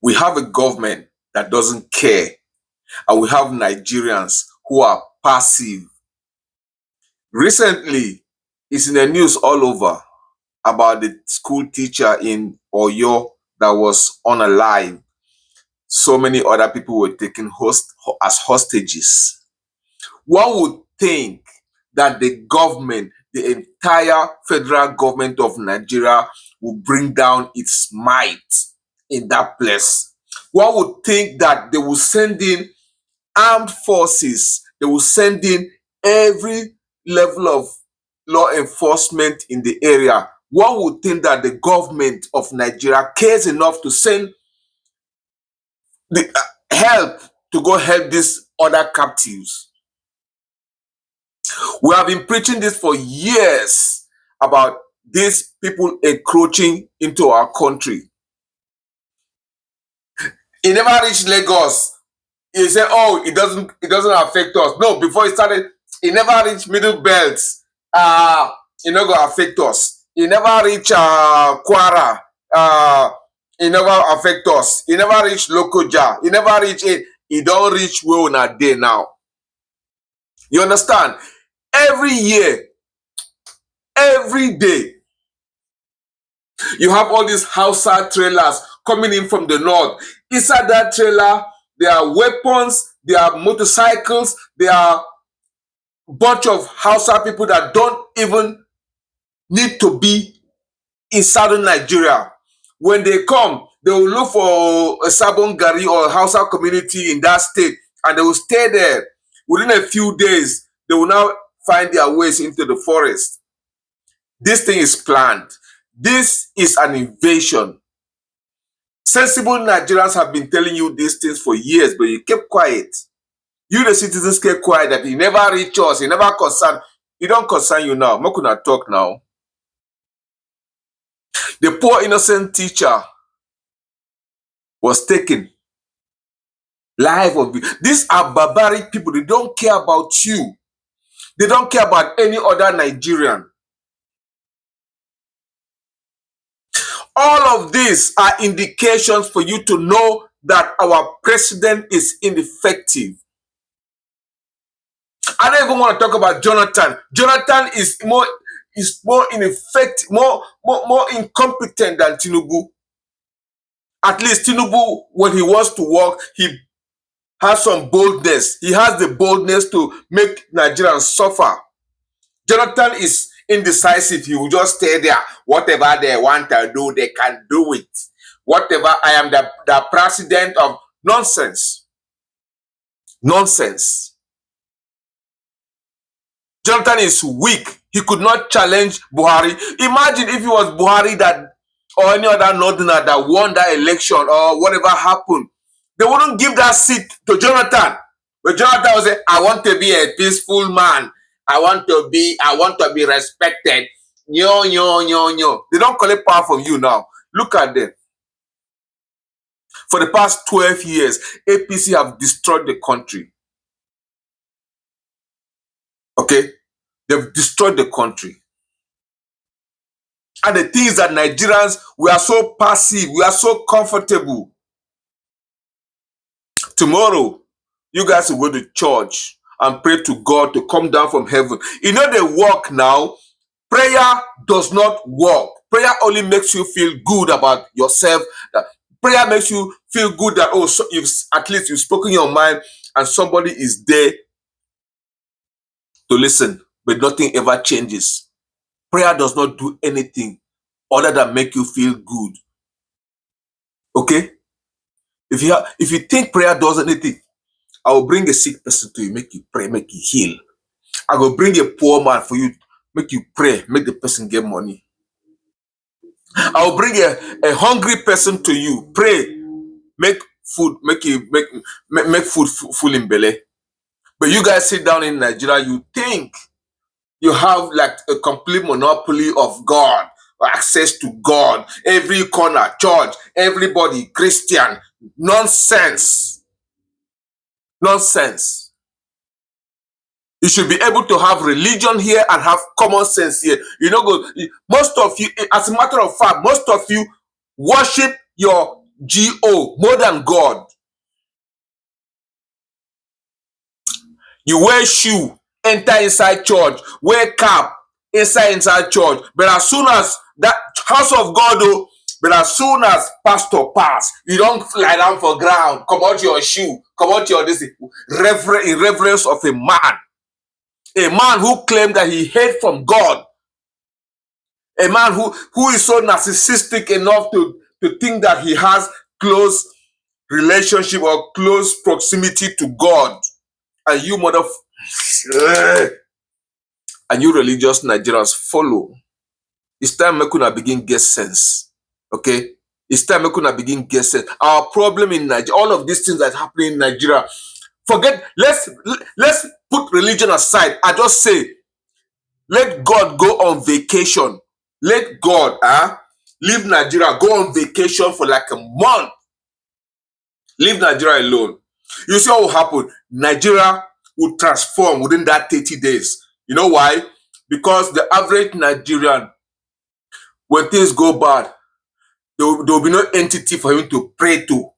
We have a government that doesn't care, and we have Nigerians who are passive. Recently, it's in the news all over about the school teacher in Oyo that was unalive. So many other people were taken as hostages. One would think that the government, the entire federal government of Nigeria, will bring down its might in that place. One would think that they will send in armed forces, they will send in every level of law enforcement in the area. One would think that the government of Nigeria cares enough to send the help to go help these other captives. We have been preaching this for years about these people encroaching into our country. It never reached Lagos. He said, "Oh, it doesn't affect us." No, before it started, it never reached Middle Belt. It never go affect us. It never reach Kwara. It never affect us. It never reach Lokoja. It never reach it. It don't reach where we are there now. You understand? Every year, every day, you have all these Hausa trailers coming in from the north. Inside that trailer, there are weapons, there are motorcycles, there are a bunch of Hausa people that don't even need to be in southern Nigeria. When they come, they will look for a Sabon Gari or a Hausa community in that state, and they will stay there. Within a few days, they will now find their ways into the forest. This thing is planned. This is an invasion. Sensible Nigerians have been telling you these things for years, but you kept quiet. You, the citizens, kept quiet that it never reach us, it never concern. It don't concern you now. I'm not gonna talk now. The poor innocent teacher was taken. Life of these are barbaric people. They don't care about you. They don't care about any other Nigerian. All of these are indications for you to know that our president is ineffective. I don't even want to talk about Jonathan. Jonathan is more ineffective, more incompetent than TINUBU. At least TINUBU, when he wants to work, he has some boldness. He has the boldness to make Nigerians suffer. Jonathan is indecisive. He will just stay there. Whatever they want to do, they can do it. Whatever, I am the president of nonsense. Nonsense. Jonathan is weak. He could not challenge Buhari. Imagine if it was Buhari that, or any other northerner that won that election, or whatever happened. They wouldn't give that seat to Jonathan. But Jonathan was saying, I want to be a peaceful man. I want to be respected. Yo. They don't collect power from you now. Look at them. For the past 12 years, APC have destroyed the country. Okay? They've destroyed the country. And the thing is that Nigerians, we are so passive. We are so comfortable. Tomorrow, you guys will go to church and pray to God to come down from heaven. You know they work now. Prayer does not work. Prayer only makes you feel good about yourself. Prayer makes you feel good that, oh, so at least you've spoken your mind and somebody is there to listen, but nothing ever changes. Prayer does not do anything other than make you feel good. Okay? If you think prayer does anything, I will bring a sick person to you, make you pray, make you heal. I will bring a poor man for you, make you pray, make the person get money. I will bring a hungry person to you, pray, make food, make food full in belly. But you guys sit down in Nigeria, you think you have like a complete monopoly of God, access to God, every corner, church, everybody, Christian. Nonsense. Nonsense. You should be able to have religion here and have common sense here. Most of you, as a matter of fact, most of you worship your G-O, more than God. You wear shoe, enter inside church, wear cap, inside church. But as soon as that house of God, oh, but as soon as pastor pass, you don't lie down for ground, come out your shoe, come out your this in reverence of a man who claimed that he heard from God, a man who is so narcissistic enough to think that he has close relationship or close proximity to God, and you and you religious Nigerians follow. It's time make una begin get sense. Okay? It's time make una begin get sense. Our problem in Nigeria, all of these things that happen in Nigeria, forget, let's put religion aside. I just say, let God go on vacation. Let God leave Nigeria, go on vacation for like a month. Leave Nigeria alone. You see what will happen? Nigeria will transform within that 30 days. You know why? Because the average Nigerian, when things go bad, there will be no entity for him to pray to.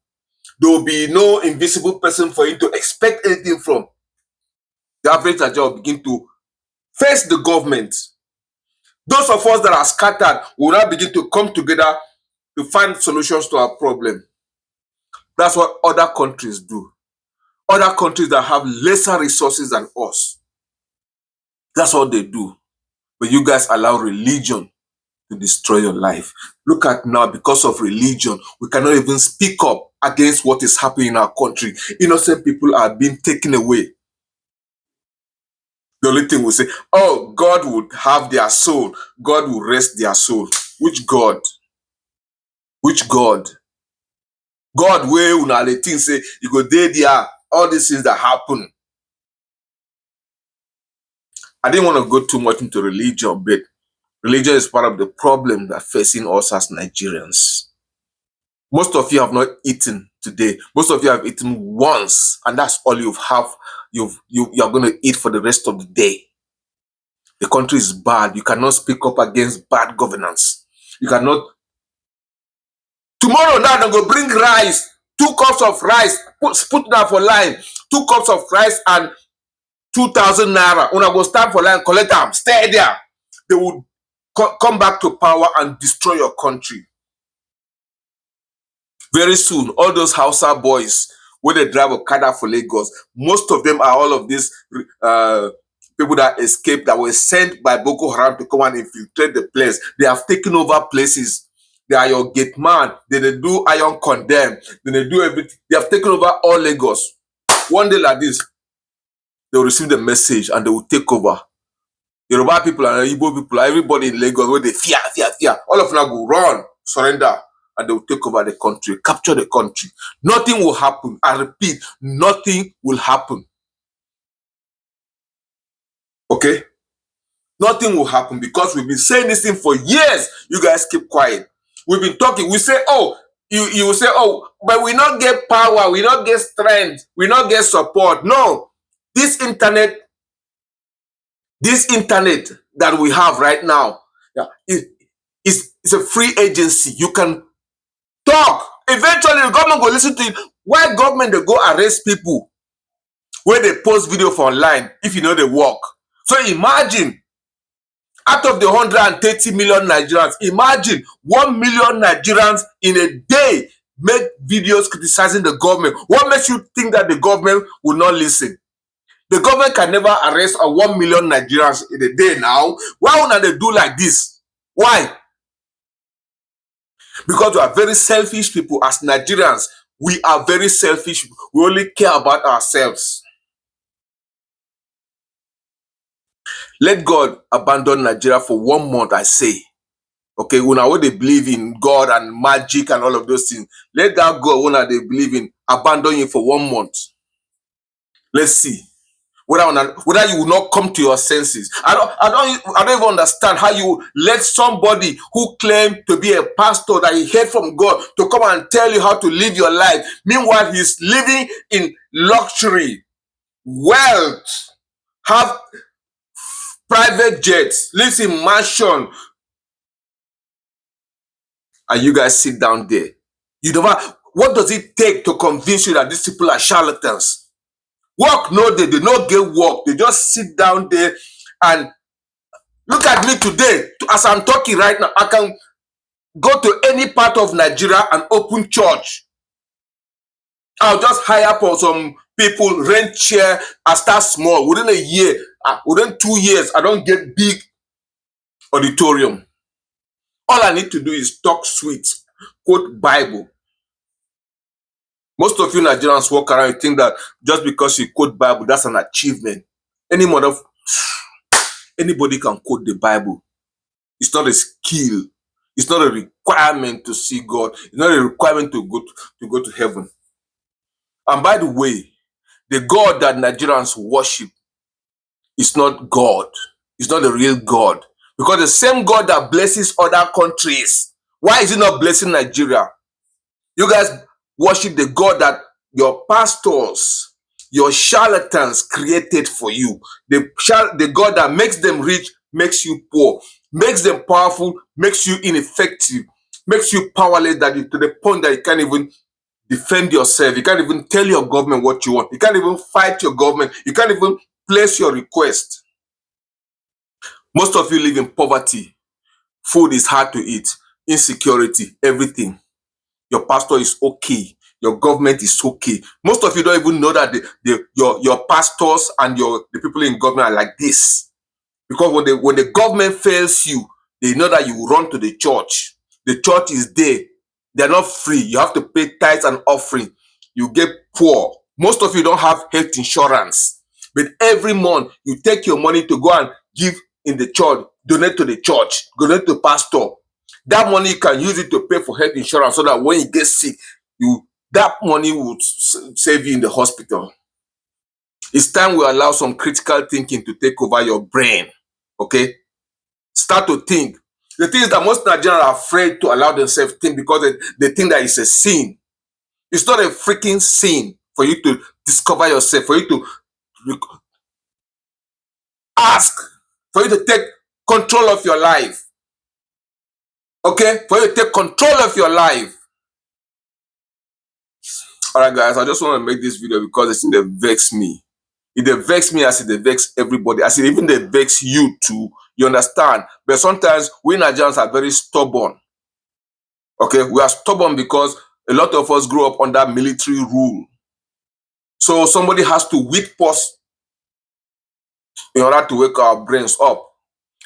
There will be no invisible person for him to expect anything from. The average Nigerian will begin to face the government. Those of us that are scattered will now begin to come together to find solutions to our problem. That's what other countries do. Other countries that have lesser resources than us. That's what they do. But you guys allow religion to destroy your life. Look at now, because of religion, we cannot even speak up against what is happening in our country. Innocent people are being taken away. The only thing we say, oh, God would have their soul. God will rest their soul. Which God? Which God? God where una the thing say, you go there, all these things that happen. I didn't want to go too much into religion, but religion is part of the problem that facing us as Nigerians. Most of you have not eaten today. Most of you have eaten once, and that's all you have. You're going to eat for the rest of the day. The country is bad. You cannot speak up against bad governance. You cannot. Tomorrow now, they're going to bring rice, 2 cups of rice, put that for line, 2 cups of rice and 2,000 naira. When I go stand for line, collect them, stay there. They will come back to power and destroy your country. Very soon, all those Hausa boys, where they drive Okada for Lagos, most of them are all of these people that escaped, that were sent by Boko Haram to come and infiltrate the place. They have taken over places. They are your gate man. They do iron condemn. They do everything. They have taken over all Lagos. One day like this, they will receive the message and they will take over. Yoruba people and Igbo people, everybody in Lagos, where they fear. All of them go run, surrender, and they will take over the country, capture the country. Nothing will happen. I repeat, nothing will happen. Okay? Nothing will happen because we've been saying this thing for years. You guys keep quiet. We've been talking. We say, oh, you will say, oh, but we not get power, we not get strength, we not get support. No. This internet that we have right now, it's a free agency. You can talk. Eventually, the government will listen to you. Why government they go arrest people where they post video for online if you know they work? So imagine, out of the 130 million Nigerians, imagine 1 million Nigerians in a day make videos criticizing the government. What makes you think that the government will not listen? The government can never arrest 1 million Nigerians in a day now. Why would they do like this? Why? Because we are very selfish people. As Nigerians, we are very selfish. We only care about ourselves. Let God abandon Nigeria for 1 month, I say. Okay, when they believe in God and magic and all of those things, let that God, when they believe in, abandon you for 1 month. Let's see whether you will not come to your senses. I don't even understand how you let somebody who claimed to be a pastor that he heard from God to come and tell you how to live your life. Meanwhile, he's living in luxury, wealth, have private jets, lives in mansion, and you guys sit down there. You never. what does it take to convince you that these people are charlatans? Work no, they no get work. They just sit down there and look at me today. As I'm talking right now, I can go to any part of Nigeria and open church. I'll just hire for some people, rent chair, and start small. Within a year, within 2 years, I don't get big auditorium. All I need to do is talk sweet, quote Bible. Most of you Nigerians walk around and think that just because you quote Bible, that's an achievement. Anybody can quote the Bible. It's not a skill. It's not a requirement to see God. It's not a requirement to go to heaven. And by the way, the God that Nigerians worship is not God. It's not the real God. Because the same God that blesses other countries, why is he not blessing Nigeria? You guys worship the God that your pastors, your charlatans created for you. The God that makes them rich, makes you poor, makes them powerful, makes you ineffective, makes you powerless to the point that you can't even defend yourself. You can't even tell your government what you want. You can't even fight your government. You can't even place your request. Most of you live in poverty. Food is hard to eat. Insecurity, everything. Your pastor is okay. Your government is okay. Most of you don't even know that your pastors and the people in government are like this. Because when the government fails you, they know that you run to the church. The church is there. They're not free. You have to pay tithes and offering. You get poor. Most of you don't have health insurance. But every month, you take your money to go and give in the church, donate to the church, donate to pastor. That money, you can use it to pay for health insurance so that when you get sick, that money would save you in the hospital. It's time we allow some critical thinking to take over your brain. Okay? Start to think. The thing is that most Nigerians are afraid to allow themselves to think because they think that it's a sin. It's not a freaking sin for you to discover yourself, for you to ask, for you to take control of your life. Okay? For you to take control of your life. Alright guys, I just want to make this video because it's they vex me. It vex me as it vex everybody, as it even they vex you too. You understand? But sometimes we Nigerians are very stubborn. Okay? We are stubborn because a lot of us grew up under military rule. So somebody has to whip us in order to wake our brains up.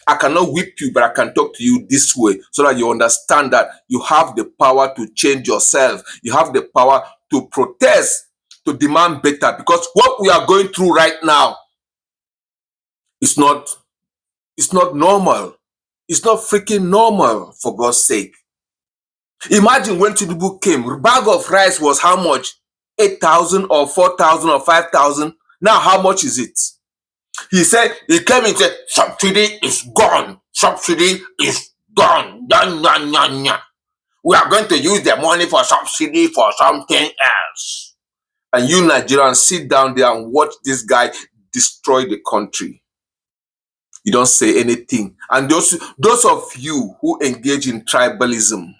I cannot whip you, but I can talk to you this way so that you understand that you have the power to change yourself. You have the power to protest, to demand better. Because what we are going through right now is not normal. It's not freaking normal, for God's sake. Imagine when TINUBU came, a bag of rice was how much? 8,000 or 4,000 or 5,000. Now how much is it? He said, he came and said, subsidy is gone. Subsidy is gone. Dun, dun, dun, dun. We are going to use the money for subsidy for something else. And you Nigerians sit down there and watch this guy destroy the country. You don't say anything. And those of you who engage in tribalism,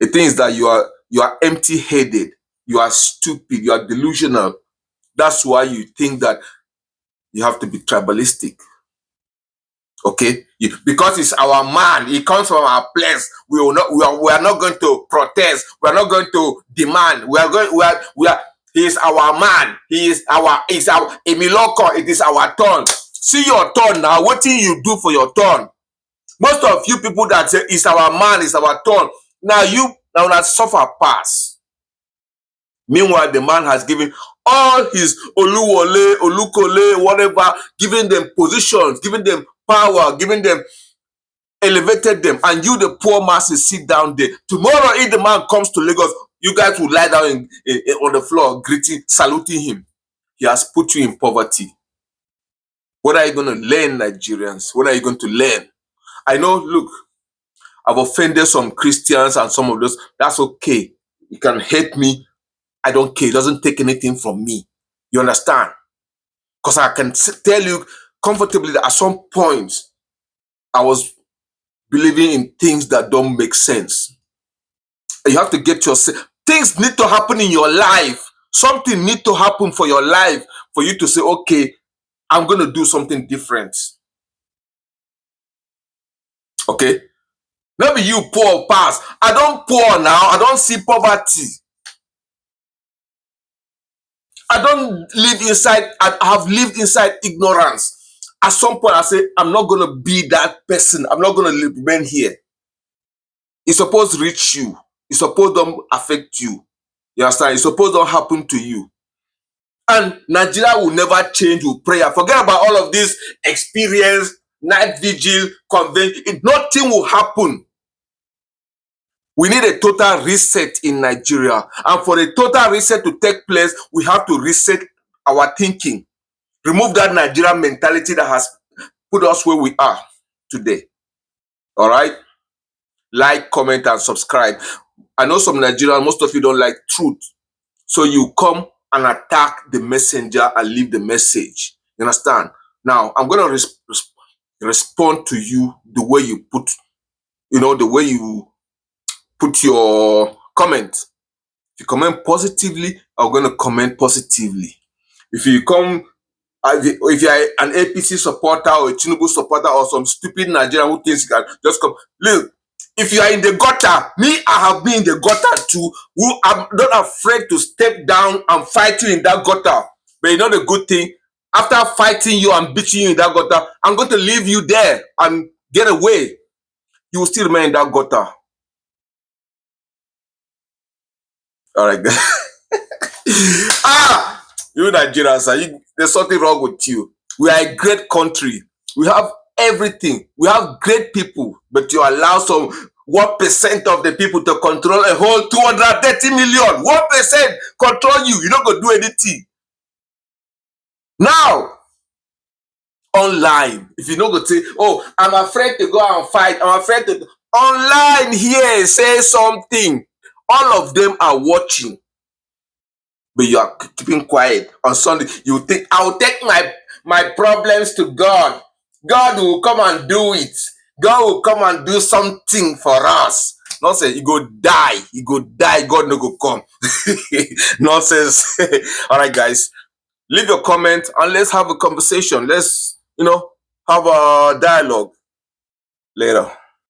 the thing is that you are empty-headed, you are stupid, you are delusional. That's why you think that you have to be tribalistic. Okay? Because it's our man, he comes from our place. We are not going to protest, we are not going to demand. He is our man, he's our Emiloko, it is our turn. See your turn now. What do you do for your turn? Most of you people that say it's our man, it's our turn. Now that suffer pass. Meanwhile, the man has given all his Oluwole, Olukole, whatever, giving them positions, giving them power, giving them, elevated them. And you, the poor masses, sit down there. Tomorrow, if the man comes to Lagos, you guys will lie down on the floor, saluting him. He has put you in poverty. What are you going to learn, Nigerians? What are you going to learn? I know, look, I've offended some Christians and some of those. That's okay. You can hate me. I don't care. It doesn't take anything from me. You understand? Because I can tell you comfortably that at some point, I was believing in things that don't make sense. And you have to get yourself. Things need to happen in your life. Something need to happen for your life for you to say, okay, I'm going to do something different. Okay? Maybe you poor pass. I don't poor now. I don't see poverty. I don't live inside, I have lived inside ignorance. At some point, I say, I'm not going to be that person. I'm not going to remain here. It's supposed to reach you. It's supposed to don't affect you. You understand? It's supposed to don't happen to you. And Nigeria will never change with prayer. Forget about all of this experience, night vigil, convention. Nothing will happen. We need a total reset in Nigeria. And for a total reset to take place, we have to reset our thinking. Remove that Nigerian mentality that has put us where we are today. All right? Like, comment, and subscribe. I know some Nigerians, most of you don't like truth. So you come and attack the messenger and leave the message. You understand? Now, I'm going to respond to you the way you put, the way you put your comment. If you comment positively, I'm going to comment positively. If you come, if you're an APC supporter or a TINUBU supporter or some stupid Nigerian who thinks you can just come, look, if you are in the gutter, me, I have been in the gutter too, who I'm not afraid to step down and fight you in that gutter. But you know the good thing, after fighting you and beating you in that gutter, I'm going to leave you there and get away. You will still remain in that gutter. All right. You Nigerians, there's something wrong with you. We are a great country. We have everything. We have great people, but you allow some 1% of the people to control a whole 230 million. 1% control you. You're not going to do anything. Now, online, if you're not going to say, oh, I'm afraid to go and fight. I'm afraid to... Online here, say something. All of them are watching. But you are keeping quiet. On Sunday, you think, I'll take my problems to God. God will come and do it. God will come and do something for us. Nonsense. You go die. You go die. God no go come. Nonsense. All right, guys. Leave your comment and let's have a conversation. Let's, have a dialogue later.